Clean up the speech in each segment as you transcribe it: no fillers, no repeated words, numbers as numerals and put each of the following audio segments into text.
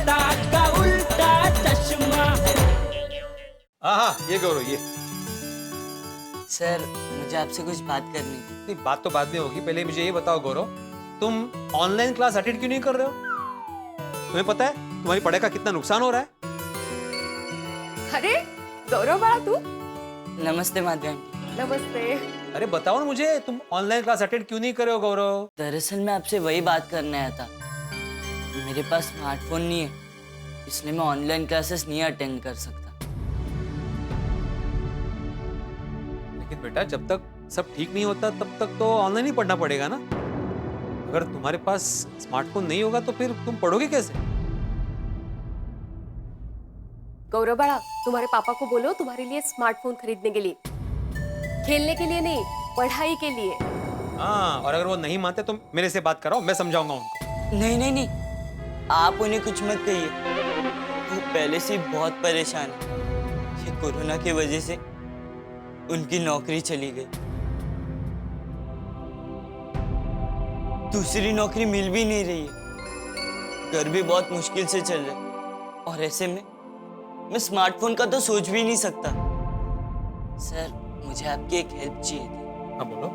उल्टा का उल्टा चश्मा। हाँ, ये गौरव ये। सर मुझे आपसे कुछ बात करनी थी। नहीं, बात तो बाद में होगी, पहले मुझे ये बताओ गौरव, तुम ऑनलाइन क्लास अटेंड क्यों नहीं कर रहे हो? तुम्हें पता है तुम्हारी पढ़ाई का कितना नुकसान हो रहा है? अरे गौरव बाळा तू। नमस्ते माधवी आंटी। नमस्ते। अरे बताओ ना मुझे, तुम ऑनलाइन क्लास अटेंड क्यों नहीं कर रहे हो गौरव? दरअसल मैं आपसे वही बात करने आया था। मेरे पास स्मार्टफोन नहीं है, इसलिए मैं ऑनलाइन क्लासेस नहीं अटेंड कर सकता। लेकिन बेटा, जब तक सब ठीक नहीं होता तब तक तो ऑनलाइन ही पढ़ना पड़ेगा ना। अगर तुम्हारे पास स्मार्टफोन नहीं होगा तो फिर तुम पढ़ोगे कैसे? गौरव बाळा, तुम्हारे पापा को बोलो तुम्हारे लिए स्मार्टफोन खरीदने के लिए, खेलने के लिए नहीं, पढ़ाई के लिए। हाँ, और अगर वो नहीं मानते तो मेरे से बात कराओ, मैं समझाऊंगा उनको। नहीं नहीं नहीं, आप उन्हें कुछ मत कहिए, वो पहले से ही बहुत परेशान है। ये कोरोना की वजह से उनकी नौकरी चली गई, दूसरी नौकरी मिल भी नहीं रही है, घर भी बहुत मुश्किल से चल रहा है, और ऐसे में मैं स्मार्टफोन का तो सोच भी नहीं सकता। सर मुझे आपकी एक हेल्प चाहिए थी। हाँ बोलो।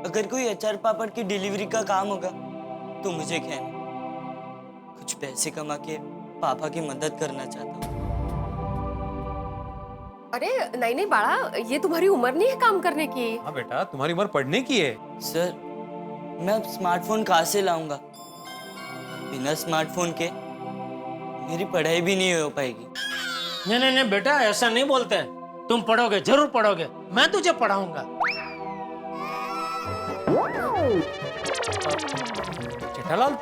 अगर कोई अचार पापड़ की डिलीवरी का काम होगा तो मुझे कहना, कुछ पैसे कमा के पापा की मदद करना चाहता हूँ। अरे नहीं नहीं बाळा, ये तुम्हारी उम्र नहीं है काम करने की। हाँ बेटा, तुम्हारी उम्र पढ़ने की है। सर मैं अब स्मार्टफोन कहाँ से लाऊंगा? बिना स्मार्टफोन के मेरी पढ़ाई भी नहीं हो पाएगी। नहीं नहीं नहीं बेटा, ऐसा नहीं बोलते। तुम पढ़ोगे, जरूर पढ़ोगे, मैं तुझे पढ़ाऊंगा। जेठालाल,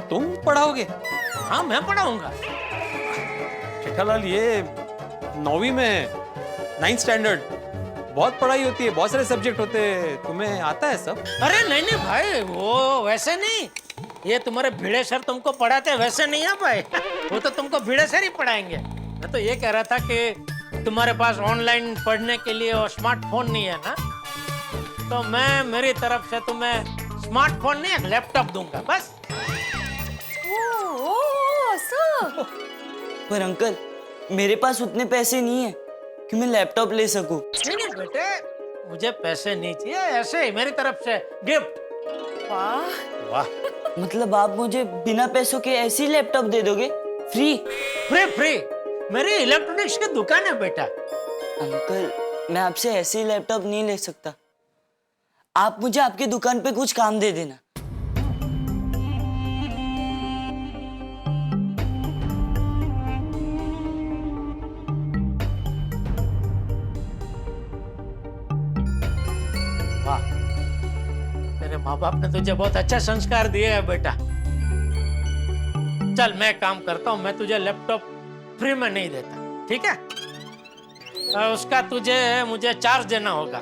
तुम पढ़ाओगे? हाँ मैं पढ़ाऊंगा। जेठालाल, ये 9वीं में 9th स्टैंडर्ड, बहुत पढ़ाई होती है, बहुत सारे सब्जेक्ट होते हैं, तुम्हें आता है सब? अरे नहीं नहीं भाई, वो वैसे नहीं, ये तुम्हारे भिड़े सर तुमको पढ़ाते वैसे नहीं है भाई। वो तो तुमको भिड़े सर ही पढ़ाएंगे। मैं तो ये कह रहा था कि तुम्हारे पास ऑनलाइन पढ़ने के लिए और स्मार्टफोन नहीं है ना, तो मैं मेरी तरफ से तुम्हें स्मार्टफोन नहीं, एक लैपटॉप दूंगा बस। ओ असं। पर अंकल, मेरे पास उतने पैसे नहीं है कि मैं लैपटॉप ले सकूं। नहीं नहीं बेटे, मुझे पैसे नहीं चाहिए, ऐसे ही मेरी तरफ से गिफ्ट। वाह वाह, मतलब आप मुझे बिना पैसों के ऐसे ही लैपटॉप दे दोगे? फ्री? फ्री फ्री, मेरी इलेक्ट्रॉनिक्स की दुकान है बेटा। अंकल मैं आपसे ऐसे ही लैपटॉप नहीं ले सकता, आप मुझे आपकी दुकान पे कुछ काम दे देना। वाह, तेरे माँ बाप ने तुझे बहुत अच्छा संस्कार दिए है बेटा। चल मैं काम करता हूँ, मैं तुझे लैपटॉप फ्री में नहीं देता, ठीक है? उसका मुझे चार्ज देना होगा,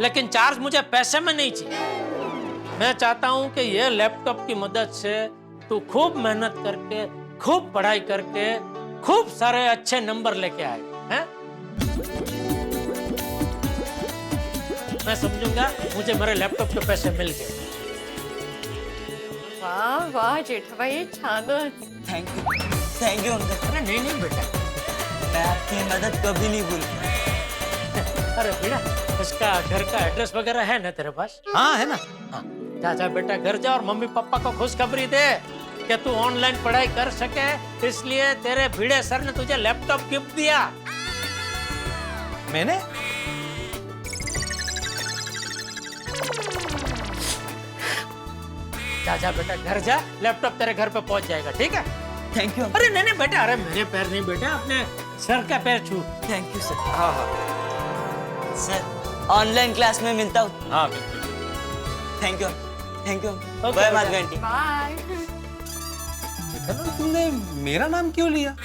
लेकिन चार्ज मुझे पैसे में नहीं चाहिए। मैं चाहता हूँ कि ये लैपटॉप की मदद से तू खूब मेहनत करके, खूब पढ़ाई करके, खूब सारे अच्छे नंबर लेके आए हैं? मैं समझूंगा मुझे मेरे लैपटॉप के पैसे मिल गए। वाह वाह जेठाबाई, छानच। Thank you uncle. अरे नहीं नहीं बेटा, मैं आपकी मदद कभी नहीं भूलूंगा। अरे बेटा, इसका घर का एड्रेस वगैरह है ना तेरे पास? हाँ है ना। हाँ, जा जा बेटा, घर जा और मम्मी पापा को खुशखबरी दे कि तू ऑनलाइन पढ़ाई कर सके, इसलिए तेरे भिड़े सर ने तुझे लैपटॉप गिफ्ट दिया। मैंने? जा जा बेटा, घर जा, लैपटॉप तेरे घर पे पहुंच जाएगा, ठीक है? Thank you. अरे नहीं नहीं बेटा, अरे मेरे पैर नहीं बेटा, अपने सर का पैर छू। Thank you sir. हाँ हाँ सर ऑनलाइन क्लास में मिलता हूँ। हाँ, बिल्कुल। Thank you. Thank you. Okay, bye बेटा। माधवी आंटी। बाय। जेठालाल, तुमने मेरा नाम क्यों लिया?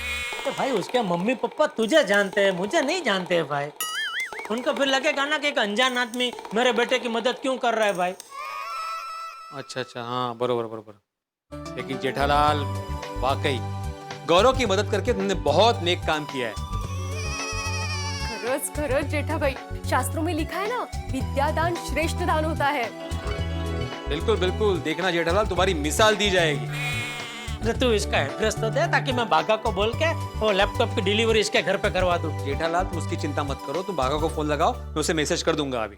तो भाई उसके मम्मी पापा तुझे जानते हैं, मुझे नहीं जानते हैं भाई। उनको फिर लगेगा ना कि एक अनजान आदमी मेरे बेटे की मदद क्यों कर रहा है भाई। अच्छा अच्छा, हाँ बरोबर बरोबर। लेकिन जेठालाल, वाकई गौरव की मदद करके तुमने बहुत नेक काम किया है। खरंच खरंच जेठाबाई, शास्त्रों में लिखा है ना, विद्यादान श्रेष्ठ दान होता है। बिल्कुल बिल्कुल, देखना जेठालाल, तुम्हारी मिसाल दी जाएगी। तू इसका एड्रेस तो दे ताकि मैं बाघा को बोल के वो लैपटॉप की डिलीवरी इसके घर पे करवा दूं। जेठालाल तुम उसकी चिंता मत करो, तुम बाघा को फोन लगाओ, मैं उसे मैसेज कर दूंगा अभी।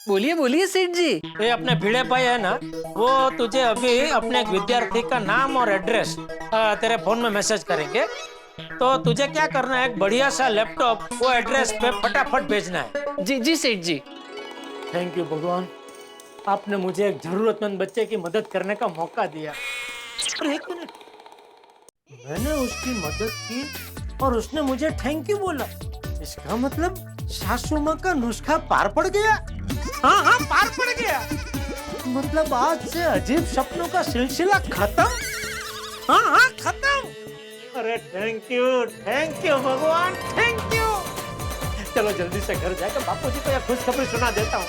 बोलिए बोलिए सेठ जी। ये अपने भिड़े भाई है ना, वो तुझे अभी अपने एक विद्यार्थी का नाम और एड्रेस तेरे फोन में मैसेज करेंगे। तो तुझे क्या करना है, एक बढ़िया सा लैपटॉप वो एड्रेस पे फटाफट भेजना है। जी जी सेठ जी। थैंक यू भगवान, आपने मुझे एक जरूरतमंद बच्चे की मदद करने का मौका दिया। पर एक मिनट, मैंने उसकी मदद की और उसने मुझे थैंक यू बोला, इसका मतलब सासू माँ का नुस्खा पार पड़ गया। हाँ हाँ पार पड़ गया, मतलब आज से अजीब सपनों का सिलसिला खत्म। हाँ हाँ खत्म। अरे थैंक यू भगवान, थैंक यू। चलो जल्दी से घर जाकर बापूजी को यह खुशखबरी सुना देता हूँ।